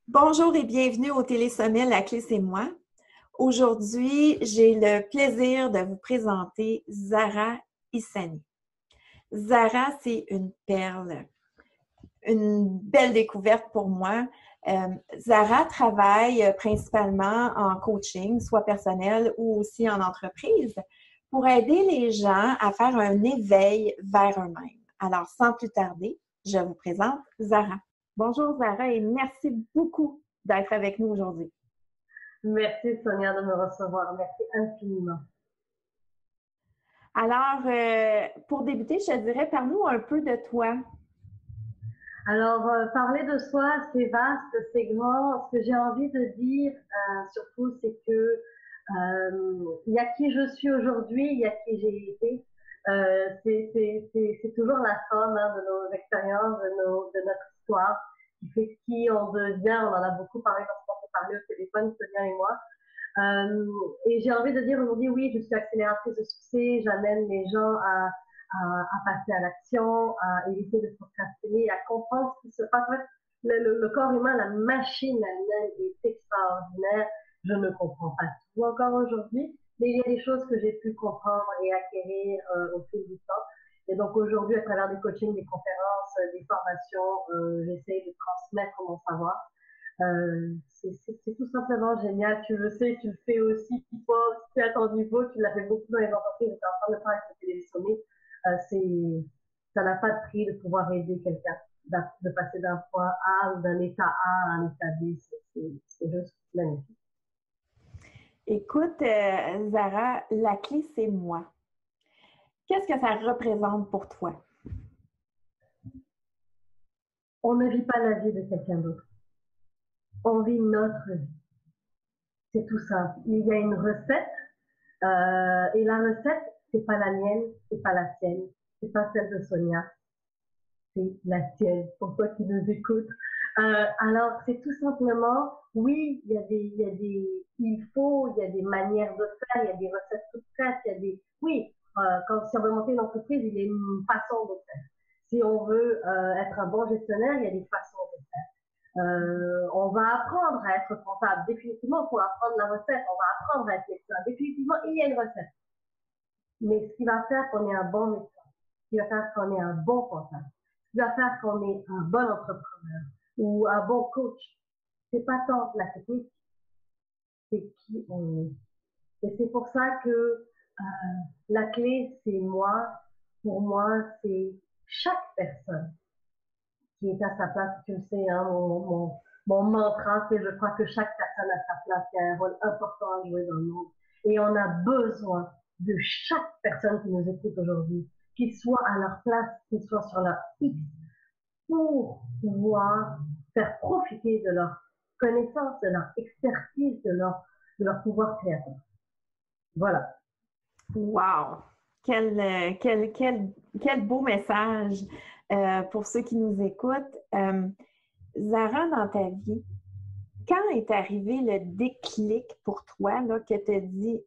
Bonjour et bienvenue au Télésommet La Clé, c'est moi. Aujourd'hui, j'ai le plaisir de vous présenter Zara Issani. Zara, c'est une perle, une belle découverte pour moi. Zara travaille principalement en coaching, soit personnel ou aussi en entreprise, pour aider les gens à faire un éveil vers eux-mêmes. Alors, sans plus tarder, je vous présente Zara. Bonjour Zara et merci beaucoup d'être avec nous aujourd'hui. Merci Sonia de me recevoir. Merci infiniment. Alors, pour débuter, je te dirais, parle-nous un peu de toi. Alors, parler de soi, c'est vaste, c'est grand. Ce que j'ai envie de dire, surtout, c'est que il y a qui je suis aujourd'hui, il y a qui j'ai été. C'est toujours la somme de nos expériences, de notre histoire, qui fait qui on devient. On en a beaucoup parlé lorsqu'on s'est parlé au téléphone, Sonia et moi. Et j'ai envie de dire aujourd'hui, oui, je suis accélératrice de succès, j'amène les gens à passer à l'action, à éviter de procrastiner, à comprendre ce qui se passe. En fait, le corps humain, la machine elle-même est extraordinaire. Je ne comprends pas tout encore aujourd'hui, mais il y a des choses que j'ai pu comprendre et acquérir au fil du temps. Et donc aujourd'hui, à travers des coachings, des conférences, des formations, j'essaie de transmettre mon savoir. C'est tout simplement génial. Tu le sais, tu le fais aussi. Toi, tu es à ton niveau, tu l'as fait beaucoup dans les entreprises, tu es en train de le faire avec le télésommé. Ça n'a pas de prix de pouvoir aider quelqu'un, de passer d'un point A ou d'un état A à un état B. C'est juste magnifique. Écoute, Zara, la clé, c'est moi. Qu'est-ce que ça représente pour toi? On ne vit pas la vie de quelqu'un d'autre. On vit notre vie. C'est tout simple. Il y a une recette, et la recette, c'est pas la mienne, c'est pas la tienne, c'est pas celle de Sonia, c'est la tienne, pour toi qui nous écoutes. Alors, c'est tout simplement, oui, il y a des manières de faire, il y a des recettes toutes prêtes, il y a des, oui, si on veut monter une entreprise, il y a une façon de faire. Si on veut être un bon gestionnaire, il y a des façons de faire. On va apprendre à être comptable, définitivement, pour apprendre la recette, on va apprendre à être médecin, définitivement, il y a une recette. Mais ce qui va faire qu'on est un bon médecin, ce qui va faire qu'on est un bon comptable, ce qui va faire qu'on est un bon entrepreneur ou un bon coach, c'est pas tant la technique, c'est qui on est. Et c'est pour ça que la clé, c'est moi. Pour moi, c'est chaque personne qui est à sa place. Tu le sais, hein, mon mantra, c'est je crois que chaque personne a sa place, qui a un rôle important à jouer dans le monde. Et on a besoin de chaque personne qui nous écoute aujourd'hui, qu'ils soient à leur place, qu'ils soient sur leur X, pour pouvoir faire profiter de leur connaissance, de leur expertise, de leur pouvoir créateur. Voilà. Wow! Quel beau message pour ceux qui nous écoutent. Zara, dans ta vie, quand est arrivé le déclic pour toi là, que tu as dit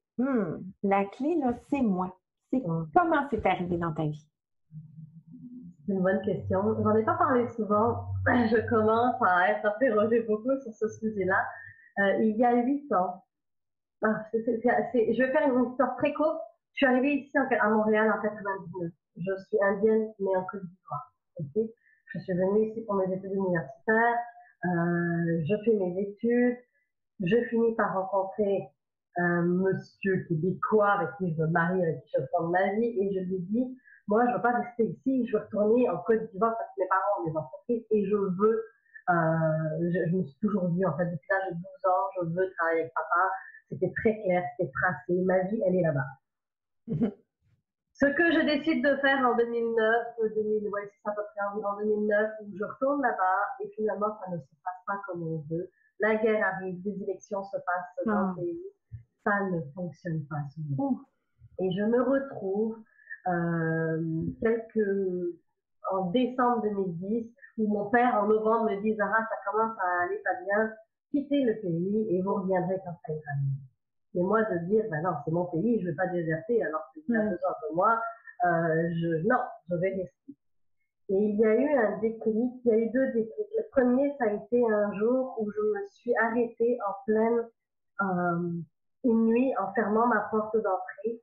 la clé, là, c'est moi? Comment c'est arrivé dans ta vie? C'est une bonne question. J'en ai pas parlé souvent. Je commence à être interrogée beaucoup sur ce sujet-là. Il y a 8 ans, je vais faire une histoire très courte. Je suis arrivée ici à Montréal en 99. Je suis indienne, mais en Côte d'Ivoire. Okay, je suis venue ici pour mes études universitaires. Je fais mes études. Je finis par rencontrer un monsieur québécois avec qui je me marie, avec qui je veux prendre ma vie, et je lui dis, moi, je ne veux pas rester ici, je veux retourner en Côte d'Ivoire parce que mes parents ont des entreprises et je veux, je me suis toujours dit, en fait, depuis l'âge de 12 ans, je veux travailler avec papa. C'était très clair, c'était tracé, ma vie, elle est là-bas. Ce que je décide de faire en 2009, 2000, ouais, c'est à peu près en 2009, où je retourne là-bas et finalement, ça ne se passe pas comme on veut. La guerre arrive, des élections se passent dans le pays, ça ne fonctionne pas souvent. Et je me retrouve en décembre 2010, où mon père en novembre me dit Zara, ça commence à aller pas bien, quittez le pays et vous reviendrez quand ça ira mieux. Et moi de dire, ben non, c'est mon pays, je ne vais pas déserter alors qu'il a besoin de moi, non, je vais rester. Et il y a eu un déclic, il y a eu deux déclics. Le premier, ça a été un jour où je me suis arrêtée en pleine euh, une nuit en fermant ma porte d'entrée.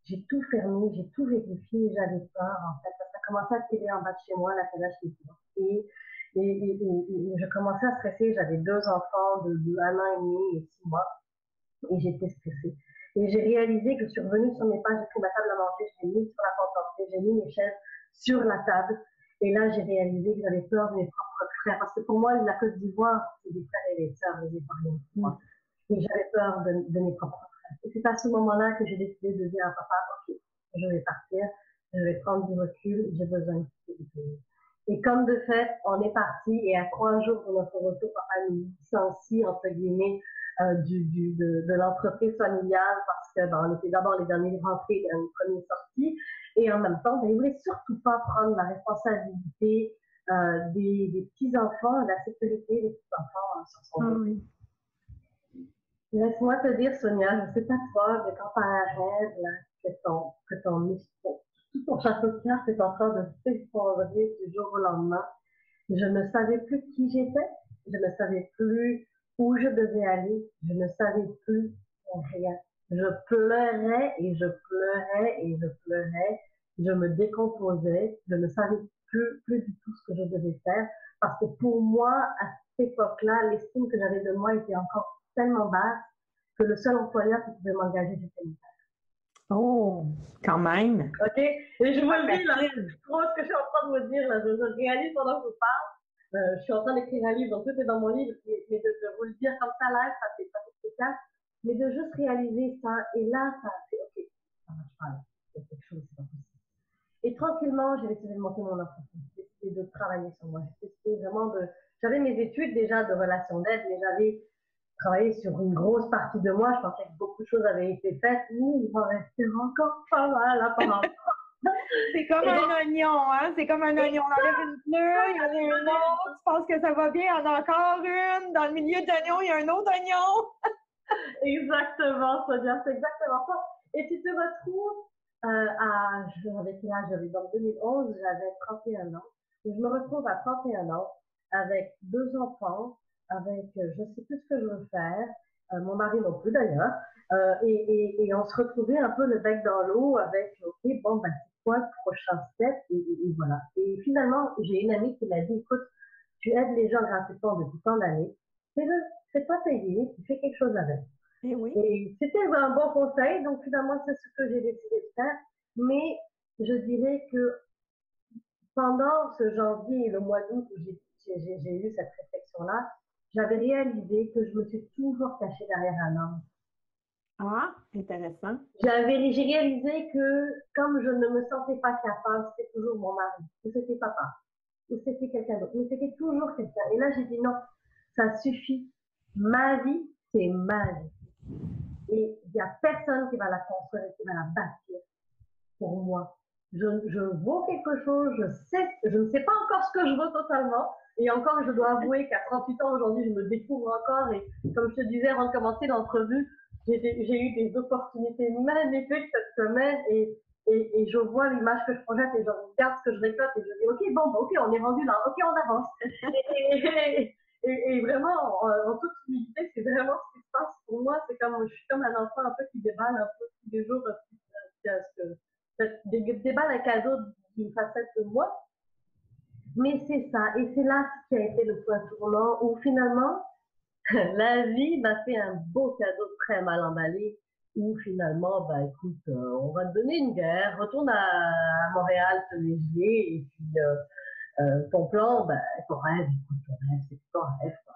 J'ai tout fermé, j'ai tout vérifié, j'avais peur en fait. Ça commençait à tirer en bas de chez moi, la calèche des portes. Et je commençais à stresser, j'avais deux enfants de 1 an et demi et 6 mois, et j'étais stressée. Et j'ai réalisé que je suis revenue sur mes pas, j'ai pris ma table à manger, je l'ai mise sur la porte d'entrée, j'ai mis mes chaises sur la table, et là j'ai réalisé que j'avais peur de mes propres frères, parce que pour moi, la Côte d'Ivoire, c'est des frères et des sœurs, les Ivoiriens. Et j'avais peur de mes propres frères. Et c'est à ce moment-là que j'ai décidé de dire à papa, ok, je vais partir, je vais prendre du recul, j'ai besoin de sécurité. Et comme de fait, on est parti et à 3 jours de notre retour, papa nous licencie, entre guillemets, de l'entreprise familiale parce que ben, on était d'abord les derniers rentrés, les premiers sortis, et en même temps, ben, il ne voulait surtout pas prendre la responsabilité des petits-enfants, de la sécurité des petits-enfants sur son dos. Oui. Laisse-moi te dire, Sonia, je ne sais pas toi, mais quand tu as un rêve, là, que tout ton château de cartes est en train de s'effondrer du jour au lendemain, je ne savais plus qui j'étais, je ne savais plus où je devais aller, je ne savais plus rien. Je pleurais et je pleurais et je pleurais, je me décomposais, je ne savais plus du tout ce que je devais faire, parce que pour moi, à cette époque-là, l'estime que j'avais de moi était encore tellement basse que le seul employeur qui pouvait m'engager, c'était mon père. Oh, quand même. OK? Et je vous le dis, là, c'est trop ce que je suis en train de vous dire, là, je réalise pendant que je vous parle. Je suis en train d'écrire un livre, donc tout est dans mon livre, mais de vous le dire comme ça, là, ça fait spécial, mais de juste réaliser ça, et là, ça a fait, OK, ça marche pas, il y a quelque chose, c'est pas possible. Et tranquillement, j'ai décidé de monter mon entreprise, j'ai décidé de travailler sur moi, j'ai décidé vraiment j'avais mes études déjà de relations d'aide, mais j'avais travaillé sur une grosse partie de moi, je pensais que beaucoup de choses avaient été faites, mais il va rester encore pas mal à part. C'est comme un oignon, hein? C'est comme un oignon. On enlève une fleur, il y en a une autre, tu penses que ça va bien, il y en a encore une. Dans le milieu de l'oignon, il y a un autre oignon. Exactement, Sonia, c'est exactement ça. Et tu te retrouves avec quel âge j'avais dans 2011, j'avais 31 ans. Et je me retrouve à 31 ans avec 2 enfants, avec je sais plus ce que je veux faire, mon mari non plus d'ailleurs, et on se retrouvait un peu le bec dans l'eau avec ok, bon, ben, c'est quoi le prochain step, et voilà. Et finalement, j'ai une amie qui m'a dit, écoute, tu aides les gens gratuitement depuis tant d'années, fais-le, fais-toi payer, tu fais quelque chose avec. Et oui. Et c'était un bon conseil, donc finalement, c'est ce que j'ai décidé de faire. Mais je dirais que pendant ce janvier et le mois d'août où j'ai eu cette réflexion-là, j'avais réalisé que je me suis toujours cachée derrière un homme. Ah, intéressant. J'ai réalisé que comme je ne me sentais pas capable, c'était toujours mon mari, ou c'était papa, ou c'était quelqu'un d'autre, mais c'était toujours quelqu'un. Et là, j'ai dit non, ça suffit. Ma vie, c'est ma vie. Et il n'y a personne qui va la construire et qui va la bâtir pour moi. Je vaux quelque chose, je ne sais pas encore ce que je veux totalement. Et encore, je dois avouer qu'à 38 ans aujourd'hui, je me découvre encore. Et comme je te disais avant de commencer l'entrevue, j'ai eu des opportunités magnifiques cette semaine. Et je vois l'image que je projette et je regarde ce que je récolte et je dis, OK, bon, OK, on est rendu là, OK, on avance. Et vraiment, en toute humilité, c'est vraiment ce qui se passe pour moi. C'est comme, je suis comme un enfant un peu qui déballe un peu tous les jours, déballe un cadeau d'une facette de moi. Mais c'est ça, et c'est là qui a été le point tournant où finalement, la vie m'a fait un beau cadeau très mal emballé, où finalement, bah écoute, on va te donner une guerre, retourne à Montréal te léger, et puis ton plan, bah, ton rêve, écoute, ton rêve, c'est ton rêve, quoi.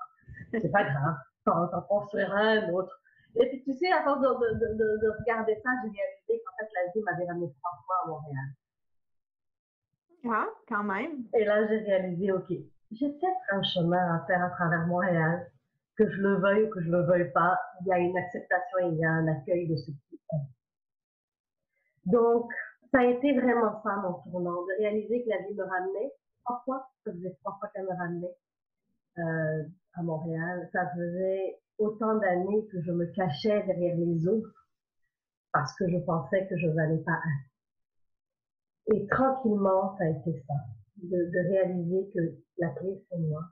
C'est pas grave, t'en construiras un autre. Et puis tu sais, à force de regarder ça, j'ai réalisé qu'en fait, la vie m'avait ramené 3 fois à Montréal. Ah, quand même. Et là, j'ai réalisé, OK, j'ai peut-être un chemin à faire à travers Montréal, que je le veuille ou que je le veuille pas, il y a une acceptation et il y a un accueil de ce qui est. Donc, ça a été vraiment ça, mon tournant, de réaliser que la vie me ramenait 3 fois, ça faisait 3 fois qu'elle me ramenait à Montréal. Ça faisait autant d'années que je me cachais derrière les autres parce que je pensais que je valais pas assez. Et tranquillement, ça a été ça. de réaliser que la clé, c'est moi.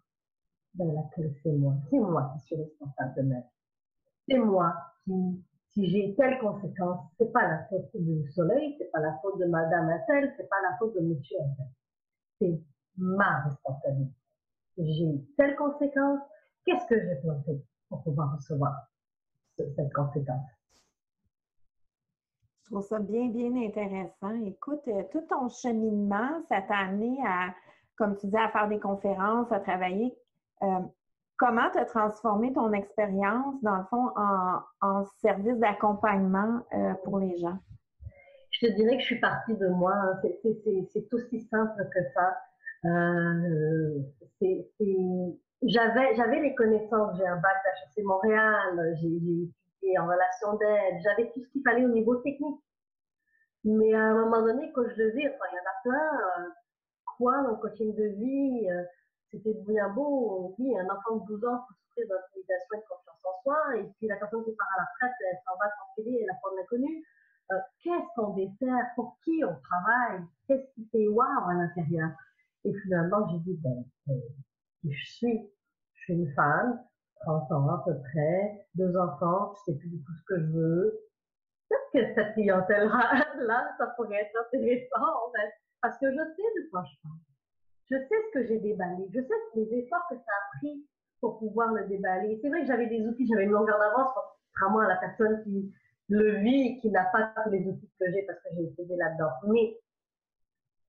Ben, la clé, c'est moi. C'est moi qui suis responsable de ma vie. C'est moi qui, si j'ai telle conséquence, c'est pas la faute du soleil, c'est pas la faute de madame Intel, c'est pas la faute de monsieur Intel. C'est ma responsabilité. J'ai telle conséquence, qu'est-ce que j'ai fait pour pouvoir recevoir cette conséquence? Je trouve ça bien, bien intéressant. Écoute, tout ton cheminement, ça t'a amené à, comme tu dis, à faire des conférences, à travailler. Euh, Comment tu as transformé ton expérience, dans le fond, en service d'accompagnement pour les gens? Je te dirais que je suis partie de moi. Hein. C'est aussi simple que ça. Euh, j'avais les connaissances. J'ai un bac HEC Montréal. J'ai étudié en relation d'aide. J'avais tout ce qu'il fallait au niveau technique. Mais à un moment donné, quand je le vis, enfin, il y en a plein. Quoi, dans le coaching de vie, c'était bien beau. Oui, un enfant de 12 ans peut souffrir d'intimidation et de confiance en soi. Et puis la personne qui part à la retraite, elle s'en va tranquille, elle a pas de l'inconnu. Qu'est-ce qu'on dessert? Pour qui on travaille? Qu'est-ce qui fait waouh à l'intérieur? Et finalement, j'ai dit, ben, qui je suis une femme, 30 ans à peu près, 2 enfants, je sais plus du tout ce que je veux. Peut-être que cette clientèle-là, ça pourrait être intéressant, en fait, parce que je sais de quoi je parle. Je sais ce que j'ai déballé. Je sais les efforts que ça a pris pour pouvoir le déballer. C'est vrai que j'avais des outils, j'avais une longueur d'avance, contrairement à la personne qui le vit, qui n'a pas tous les outils que j'ai parce que j'ai essayé là-dedans. Mais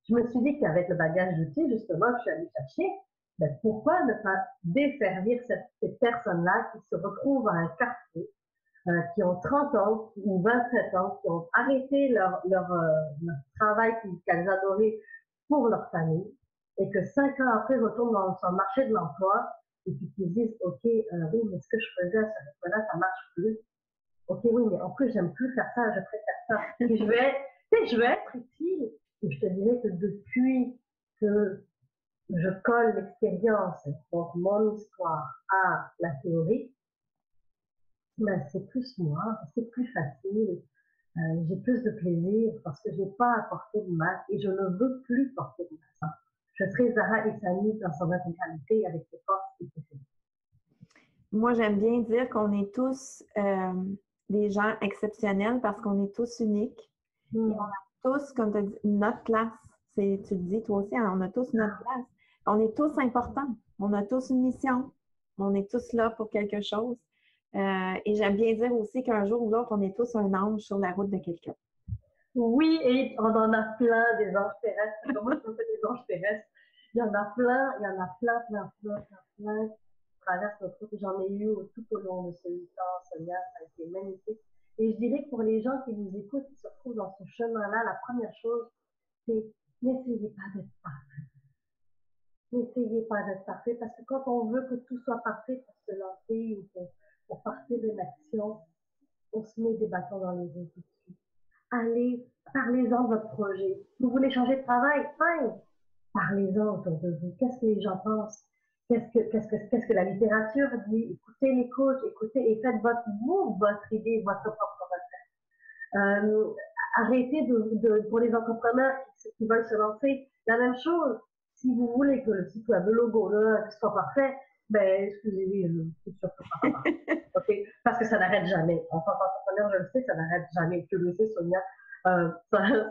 je me suis dit qu'avec le bagage d'outils, justement, je suis allée chercher, ben, pourquoi ne pas desservir ces personnes-là qui se retrouvent à un carrefour, qui ont 30 ans ou 27 ans, qui ont arrêté leur travail qu'elles adoraient pour leur famille, et que 5 ans après retournent sur le marché de l'emploi, et puis qu'ils disent, OK, oui, mais ce que je faisais à ce rythme-là, ça marche plus. OK, oui, mais en plus, j'aime plus faire ça, je préfère ça. Et je vais être utile. Et je te dirais que depuis que je colle l'expérience, donc mon histoire à la théorie, ben, c'est plus moi, c'est plus facile. J'ai plus de plaisir parce que j'ai pas à porter de masque et je ne veux plus porter de masque. Je serai Zara Issani dans son intégralité avec ses forces et ses faiblesses. Moi, j'aime bien dire qu'on est tous des gens exceptionnels parce qu'on est tous uniques. Et on a tous, comme tu as dit, notre place. Tu le dis toi aussi, hein, on a tous notre place. On est tous importants. On a tous une mission. On est tous là pour quelque chose. Et j'aime bien dire aussi qu'un jour ou l'autre, on est tous un ange sur la route de quelqu'un. Oui, et on en a plein des anges terrestres. Comment je fais des anges terrestres? Il y en a plein, il y en a plein qui traversent notre route. J'en ai eu tout au long de ce 8 ans, Sonia, ça a été magnifique. Et je dirais que pour les gens qui nous écoutent, qui se retrouvent dans ce chemin-là, la première chose, c'est n'essayez pas d'être parfait. N'essayez pas d'être parfait parce que quand on veut que tout soit parfait pour se lancer ou pour partir d'une action, on se met des bâtons dans les roues tout de suite. Allez, parlez-en de votre projet. Vous voulez changer de travail? Fine. Parlez-en autour de vous. Qu'est-ce que les gens pensent? Qu'est-ce que la littérature dit? Écoutez les coachs, écoutez et faites votre idée, votre propre recette. Arrêtez pour les entrepreneurs qui veulent se lancer, la même chose. Si vous voulez que le site web, le logo, soit parfait, ben, excusez-moi, je suis sûre que ça sera parfait. Okay? Parce que ça n'arrête jamais. En tant qu'entrepreneur, je le sais, ça n'arrête jamais. Tu le sais, Sonia,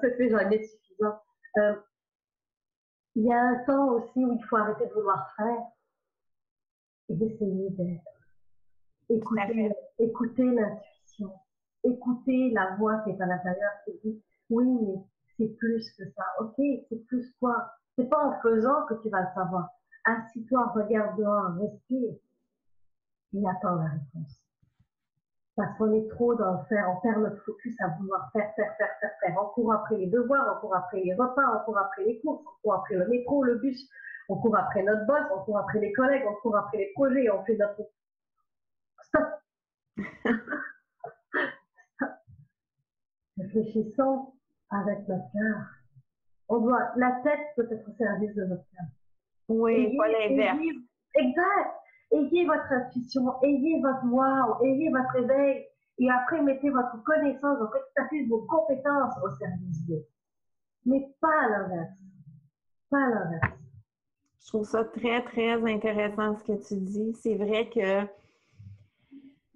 c'est jamais suffisant. Il y a un temps aussi où il faut arrêter de vouloir faire et d'essayer d'être. Écoutez l'intuition. Écoutez la voix qui est à l'intérieur qui dit oui, mais c'est plus que ça. Ok, c'est plus quoi? C'est pas en faisant que tu vas le savoir. Assis-toi, regarde dehors, respire et attends la réponse. Parce qu'on est trop dans le faire, on perd notre focus à vouloir faire. On court après les devoirs, on court après les repas, on court après les courses, on court après le métro, le bus, on court après notre boss, on court après les collègues, on court après les projets, on fait notre... Stop! Réfléchissons avec notre cœur. La tête peut être au service de notre cœur. Oui, pas l'inverse. Exact! Ayez votre intuition, ayez votre wow, ayez votre éveil, et après mettez votre connaissance, votre expertise, vos compétences au service d'eux. Mais pas à l'inverse. pas à l'inverse. Je trouve ça très, très intéressant ce que tu dis. C'est vrai que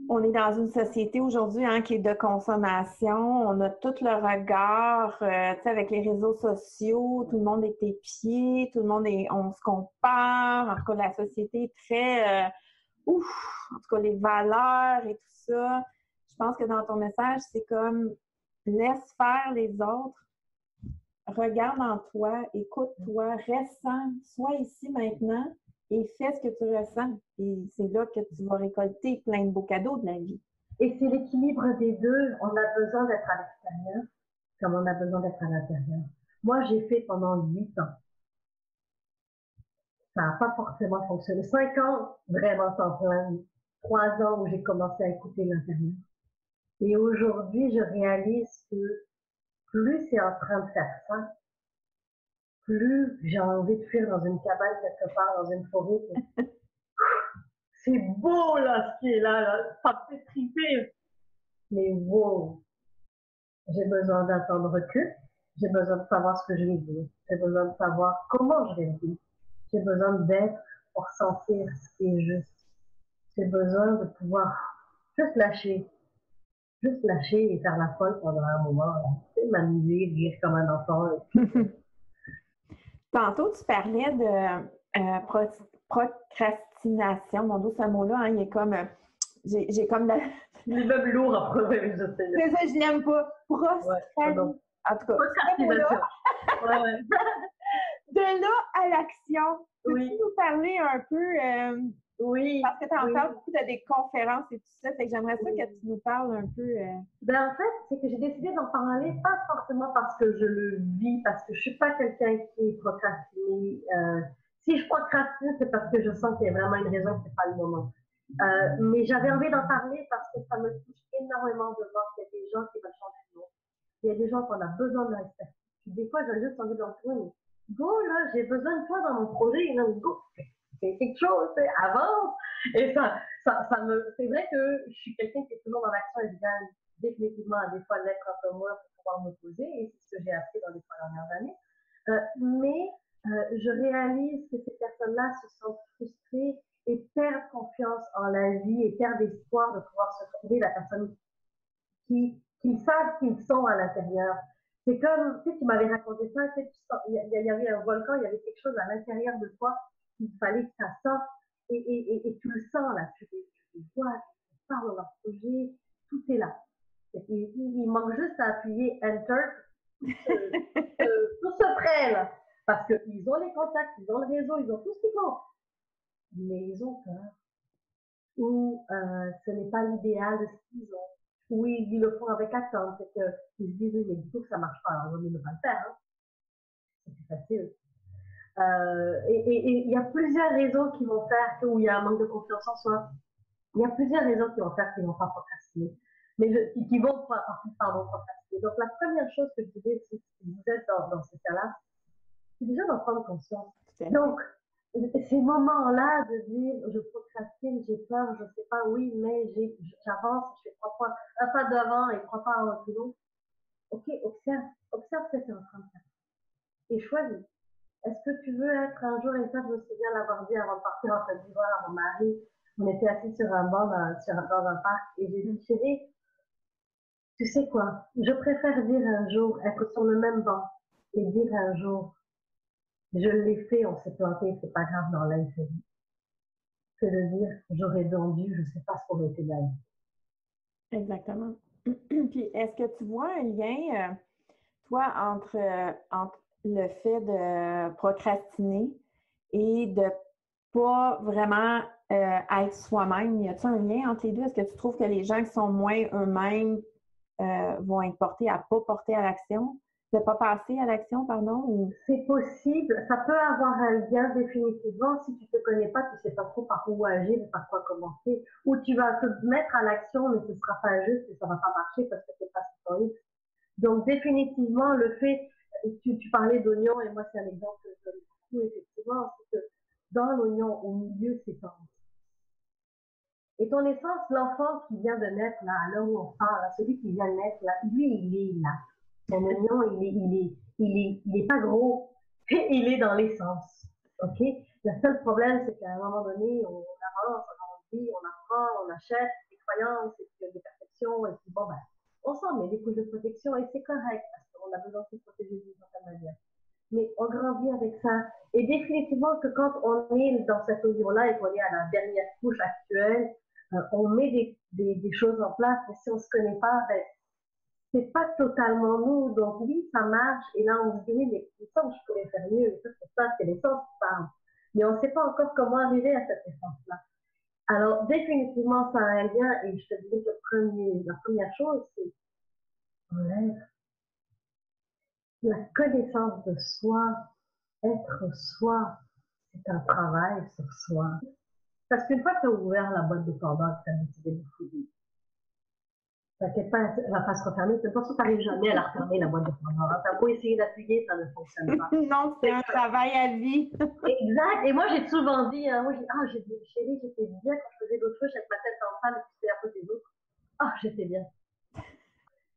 on est dans une société aujourd'hui qui est de consommation. On a tout le regard, tu sais, avec les réseaux sociaux, tout le monde est épié, on se compare. En tout cas, la société est très, en tout cas, les valeurs et tout ça. Je pense que dans ton message, c'est comme laisse faire les autres, regarde en toi, écoute-toi, ressens, sois ici maintenant et fais ce que tu ressens. Et c'est là que tu vas récolter plein de beaux cadeaux de la vie. Et c'est l'équilibre des deux. On a besoin d'être à l'extérieur comme on a besoin d'être à l'intérieur. Moi, j'ai fait pendant 8 ans. Ça n'a pas forcément fonctionné. 5 ans, vraiment temps plein. 3 ans où j'ai commencé à écouter l'intérieur. Et aujourd'hui, je réalise que plus c'est en train de faire ça, plus j'ai envie de fuir dans une cabane quelque part, dans une forêt. C'est beau là, ce qui est là. Ça me fait triper. Mais wow, j'ai besoin d'un temps de recul. J'ai besoin de savoir ce que je vais dire. J'ai besoin de savoir comment je vais le dire. J'ai besoin d'être pour sentir ce qui est juste. J'ai besoin de pouvoir juste lâcher. Juste lâcher et faire la folle pendant un moment. M'amuser, rire comme un enfant. Tantôt, tu parlais de procrastination. Mon Dieu, ce mot-là, il est comme... j'ai comme la... Les meubles lourds à prouver, je sais. C'est ça, je l'aime pas. Ouais, en tout cas, procrastination. Ouais. De là à l'action. Oui. Peux-tu nous parler un peu... Oui. Parce que tu en parles beaucoup de des conférences et tout ça. Fait que j'aimerais ça que tu nous parles un peu... Ben, en fait, c'est que j'ai décidé d'en parler, pas forcément parce que je le vis, parce que je suis pas quelqu'un qui procrastine. Si je procrastine, c'est parce que je sens qu'il y a vraiment une raison, c'est pas le moment. Mais j'avais envie d'en parler parce que ça me touche énormément de voir qu'il y a des gens qui veulent changer de monde. Il y a des gens qu'on a besoin de respect. Puis des fois, j'ai juste envie de leur dire, go là, j'ai besoin de toi dans mon projet, là, go, fais quelque chose, avance. Et c'est vrai que je suis quelqu'un qui est toujours dans l'action et je gagne définitivement à des fois l'être un peu moins pour pouvoir me poser, et c'est ce que j'ai appris dans les 3 dernières années. Mais je réalise que ces personnes-là se sentent frustrées et perdent confiance en la vie et perdent espoir de pouvoir se trouver la personne qu'ils savent qu'ils sont à l'intérieur. C'est comme, tu m'avais raconté ça, il y avait un volcan, il y avait quelque chose à l'intérieur de toi, il fallait que ça sorte, et tu le sens là, tu les vois, tu parles de leur projet, tout est là. Il manque juste à appuyer Enter, tout se prêt là, parce qu'ils ont les contacts, ils ont le réseau, ils ont tout ce qu'il faut, mais ils ont peur, ou ce n'est pas l'idéal de ce qu'ils ont. Oui, ils le font avec attente, c'est qu'ils se disent, oui, mais du coup, que ça marche pas, alors on ne va pas le faire, hein. C'est plus facile. Et il y a plusieurs raisons qui vont faire où il y a un manque de confiance en soi. Il y a plusieurs raisons qui vont faire qu'ils ne vont pas procrastiner, mais qui vont procrastiner. Donc, la première chose que je disais, si vous êtes dans ce cas-là, c'est déjà d'en prendre conscience. Donc, ces moments-là de dire je procrastine, j'ai peur, je sais pas, oui, mais j'avance, je fais 3 un pas devant et 3 pas en reculons. Ok, observe ce que tu es en train de faire. Et choisis. Est-ce que tu veux être un jour, et ça je me souviens l'avoir dit avant de partir en Côte d'Ivoire à mon mari, on était assis sur un banc dans un parc et j'ai dit chérie, tu sais quoi, je préfère dire un jour, être sur le même banc et dire un jour, je l'ai fait, on s'est planté, c'est pas grave, dans la vie. Que de dire j'aurais vendu, je sais pas ce qu'aurait été la vie. Exactement. Puis, est-ce que tu vois un lien, toi, entre le fait de procrastiner et de pas vraiment être soi-même? Y a-t-il un lien entre les deux? Est-ce que tu trouves que les gens qui sont moins eux-mêmes vont être portés à pas porter à l'action? De pas passer à l'action, pardon? Ou... C'est possible, ça peut avoir un lien définitivement si tu te connais pas, tu sais pas trop par où agir et par quoi commencer, ou tu vas te mettre à l'action mais ce sera pas juste et ça va pas marcher parce que c'est pas historique. Donc définitivement le fait, tu parlais d'oignon et moi c'est un exemple que je donne beaucoup effectivement, c'est que dans l'oignon au milieu c'est ton et ton essence, l'enfant qui vient de naître là, à l'heure où on parle, celui qui vient de naître là, lui il est là. Ton oignon il est pas gros, il est dans l'essence. OK? Le seul problème, c'est qu'à un moment donné, on avance, on grandit, on apprend, on achète des croyances, et puis des perceptions, et puis bon, ben, on s'en met des couches de protection et c'est correct parce qu'on a besoin de se protéger d'une certaine manière. Mais on grandit avec ça. Et définitivement que quand on est dans cette oignon-là et qu'on est à la dernière couche actuelle, on met des choses en place, mais si on ne se connaît pas, ben, c'est pas totalement nous. Donc oui, ça marche. Et là, on se dit, oui, mais il semble que je pourrais faire mieux. Et ça, c'est l'essence qui parle. Mais on ne sait pas encore comment arriver à cette essence-là. Alors, définitivement, ça a un lien. Et je te dis que la première chose, c'est la connaissance de soi, être soi. C'est un travail sur soi. Parce qu'une fois que tu as ouvert la boîte de Pandore, tu as décidé de fouiller. T'inquiète pas, elle va pas se refermer. De toute façon, tu n'arrives jamais à la refermer, la boîte de Pandore. Tu as beau essayer d'appuyer, ça ne fonctionne pas. Non, c'est un travail à vie. Exact. Et moi, j'ai souvent dit, moi, j'ai dit, chérie, j'étais bien quand je faisais d'autres choses avec ma tête en salle et puis c'était à côté des autres. Ah, j'étais bien.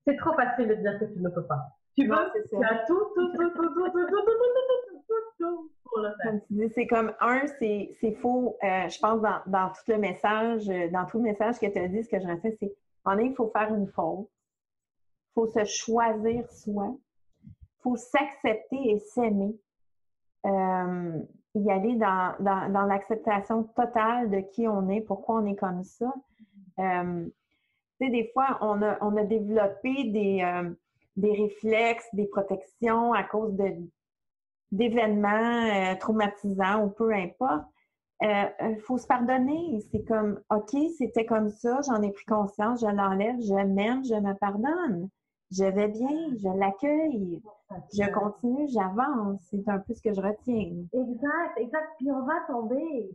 C'est trop facile de dire que tu ne peux pas. Tu peux, tu as tout pour le faire. Comme tu dis, c'est comme c'est faux. Je pense dans tout le message, que tu as dit, ce que je retiens, c'est il faut faire une pause. Il faut se choisir soi. Il faut s'accepter et s'aimer. Y aller dans l'acceptation totale de qui on est, pourquoi on est comme ça. Tu sais, des fois, on a développé des réflexes, des protections à cause d'événements traumatisants ou peu importe. Faut se pardonner. C'est comme, OK, c'était comme ça, j'en ai pris conscience, je l'enlève, je m'aime, je me pardonne. Je vais bien, je l'accueille, je continue, j'avance. C'est un peu ce que je retiens. Exact. Puis on va tomber.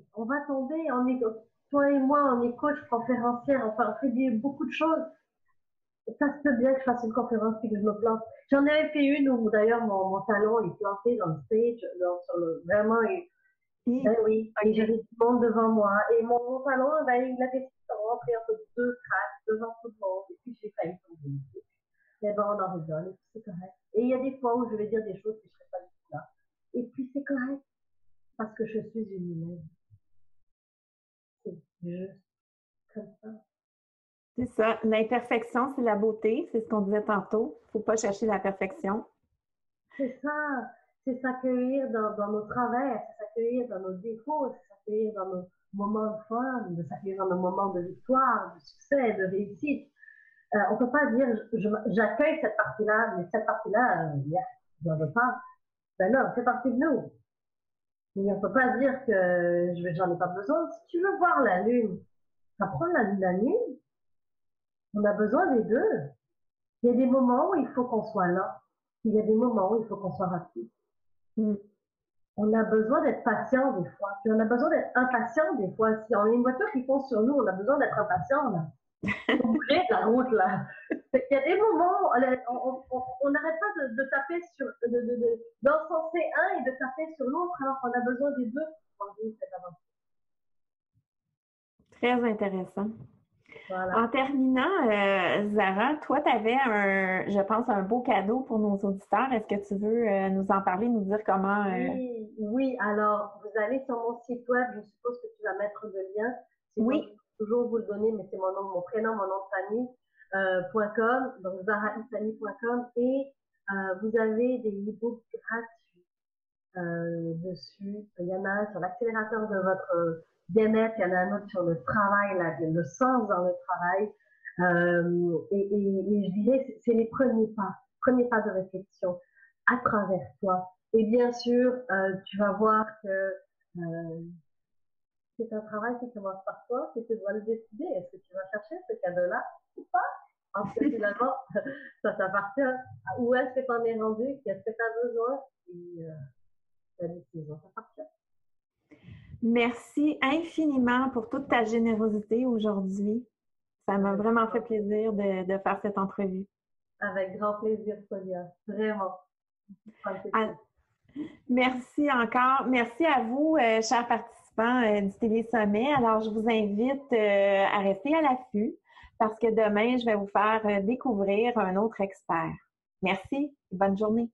Toi et moi, on est coach, conférencière, enfin, on fait beaucoup de choses. Ça se peut bien que je fasse une conférence et que je me plante. J'en avais fait une où d'ailleurs mon talon est planté dans le stage, vraiment, ben oui, et j'avais du monde devant moi. Et mon talon, ben, il avait rentré entre deux cracks devant tout le monde. Et puis j'ai failli tomber. Mais bon, on en rigole, et puis c'est correct. Et il y a des fois où je vais dire des choses que je ne serais pas du tout là. Et puis c'est correct, parce que je suis une humaine. C'est juste comme ça. C'est ça. L'imperfection, c'est la beauté. C'est ce qu'on disait tantôt. Il ne faut pas chercher la perfection. C'est ça. C'est s'accueillir dans nos travers, c'est s'accueillir dans nos défauts, c'est s'accueillir dans nos moments de fun, de s'accueillir dans nos moments de victoire, de succès, de réussite. On ne peut pas dire j'accueille cette partie-là, mais cette partie-là, je n'en veux pas. Ben non, c'est partie de nous. Et on ne peut pas dire que j'en ai pas besoin. Si tu veux voir la lune, ça prend la nuit. On a besoin des deux. Il y a des moments où il faut qu'on soit là. Il y a des moments où il faut qu'on soit rapide. On a besoin d'être patient des fois. Puis on a besoin d'être impatient des fois. Si on a une voiture qui fonce sur nous, on a besoin d'être impatient là. Faut bouger de la route là. Il y a des moments, on n'arrête pas de taper sur, d'encenser un et de taper sur l'autre alors qu'on a besoin des deux pour vivre cette aventure. Très intéressant. Voilà. En terminant, Zara, toi, tu avais je pense, un beau cadeau pour nos auditeurs. Est-ce que tu veux nous en parler, nous dire comment... Oui, alors, vous allez sur mon site web, je suppose que tu vas mettre le lien. Oui. Je vais toujours vous le donner, mais c'est mon prénom, mon nom de famille, .com, donc zaraissani.com, et vous avez des e-books gratuits dessus. Il y en a un sur l'accélérateur de votre bien-être, il y en a un autre sur le travail, le sens dans le travail. Et je dirais, c'est les premiers pas de réflexion à travers toi. Et bien sûr, tu vas voir que c'est un travail qui commence par toi, que tu dois le décider. Est-ce que tu vas chercher ce cadeau-là ou pas? Parce que finalement, ça t'appartient. Où est-ce que tu en es rendu? Qu'est-ce que tu as besoin? Et ta décision t'appartient. Merci infiniment pour toute ta générosité aujourd'hui. Ça m'a vraiment fait plaisir de faire cette entrevue. Avec grand plaisir, Sonia. Vraiment. Merci encore. Merci à vous, chers participants du Télésommet. Alors, je vous invite à rester à l'affût parce que demain, je vais vous faire découvrir un autre expert. Merci et bonne journée.